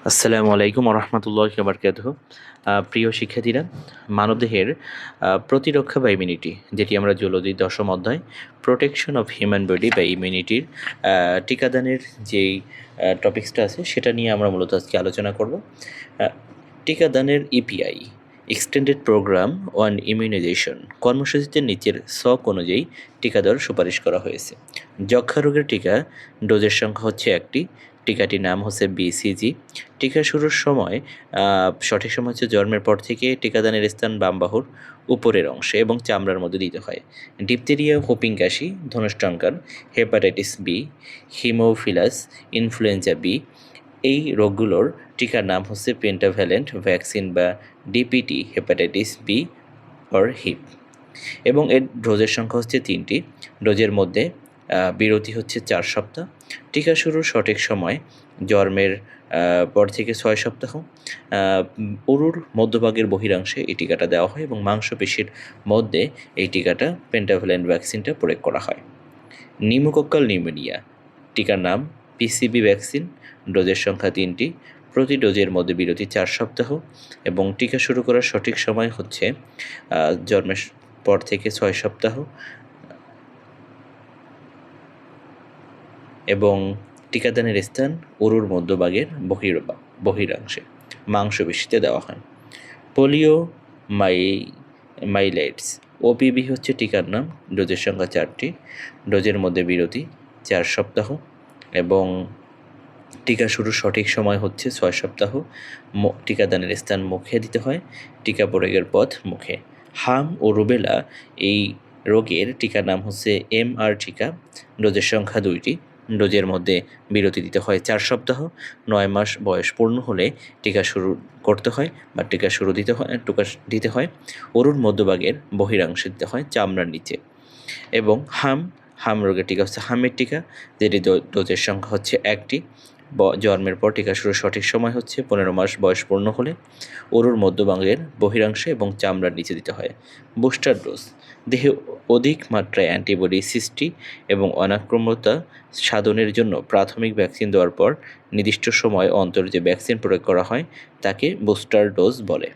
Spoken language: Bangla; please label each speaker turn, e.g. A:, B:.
A: আসসালামু আলাইকুম রহমতুল্লাহি ওয়া বারাকাতুহু। প্রিয় শিক্ষার্থীরা, মানবদেহের প্রতিরক্ষা বা ইমিউনিটি, যেটি আমরা জুলজির ১০ম অধ্যায় প্রোটেকশন অফ হিউম্যান বডি বা ইমিউনিটির টিকাদানের যেই টপিক্সটা আছে সেটা নিয়ে আমরা মূলত আজকে আলোচনা করব। টিকাদানের EPI extended programme on immunisation কর্মসূচিতে নিচের ছক অনুযায়ী টিকা দেওয়ার সুপারিশ করা হয়েছে। যক্ষ্মা রোগের টিকা ডোজের সংখ্যা হচ্ছে একটি। টিকাটির নাম হচ্ছে বিসিজি। টিকা শুরুর সময় সঠিক সময় হচ্ছে জন্মের পর থেকে টিকাদানের স্থান বাম বাহুর উপরের অংশে এবং চামড়ার মধ্যে দিতে হয়। ডিপথেরিয়া, হোপিং কাশি, ধনুষ্টঙ্কার, hepatitis B, haemophilus influenza B, এই রোগগুলোর টিকার নাম হচ্ছে পেন্টাভ্যালেন্ট ভ্যাকসিন বা DPT hepatitis B or Hib, এবং এর ডোজের সংখ্যা হচ্ছে 3টি। ডোজের মধ্যে বিরতি হচ্ছে 4 সপ্তাহ। টিকা শুরুর সঠিক সময় জন্মের পর থেকে 6 সপ্তাহ। উরুর মধ্যভাগের বহিরাংশে এই টিকাটা দেওয়া হয় এবং মাংসপেশির মধ্যে এই টিকাটা পেন্টাভ্যালেন্ট ভ্যাকসিনটা প্রয়োগ করা হয়। নিউমোকক্কাল নিউমোনিয়া টিকার নাম পিসিবি ভ্যাকসিন। ডোজের সংখ্যা 3টি। প্রতি ডোজের মধ্যে বিরতি 4 সপ্তাহ এবং টিকা শুরু করার সঠিক সময় হচ্ছে জন্মের পর থেকে 6 সপ্তাহ এবং টিকাদানের স্থান উরুর মধ্যভাগের বহিরাংশে মাংসপেশিতে দেওয়া হয়। পোলিও মাইলাইটস ওপিভি হচ্ছে টিকার নাম। ডোজের সংখ্যা 4টি। ডোজের মধ্যে বিরতি 4 সপ্তাহ এবং টিকা শুরুর সঠিক সময় হচ্ছে 6 সপ্তাহ। টিকাদানের স্থান মুখে দিতে হয়। টিকা প্রয়োগের পথ মুখে। হাম ও রুবেলা এই রোগের টিকার নাম হচ্ছে এমআর টিকা। ডোজের সংখ্যা 2টি। ডোজের মধ্যে বিরতি দিতে হয় 4 সপ্তাহ। 9 মাস বয়স পূর্ণ হলে টিকা শুরু করতে হয় বা টিকা দিতে হয়। অরুর মধ্যভাগের বহিরাংশে দিতে হয় চামড়ার নিচে। এবং হাম রোগের টিকা হচ্ছে হামের টিকা, যেটি ডোজের সংখ্যা হচ্ছে 1টি। জন্মের পর টিকা শুরুর সঠিক সময় হচ্ছে 15 মাস বয়স পূর্ণ হলে অরুর মধ্যভাগের বহিরাংশে এবং চামড়ার নিচে দিতে হয়। বুস্টার ডোজ দেহে অধিক মাত্রায় অ্যান্টিবডি সৃষ্টি এবং অনাক্রম্যতা সাধনের জন্য প্রাথমিক ভ্যাকসিন দেওয়ার পর নির্দিষ্ট সময় অন্তর যে ভ্যাকসিন প্রয়োগ করা হয় তাকে বুস্টার ডোজ বলে।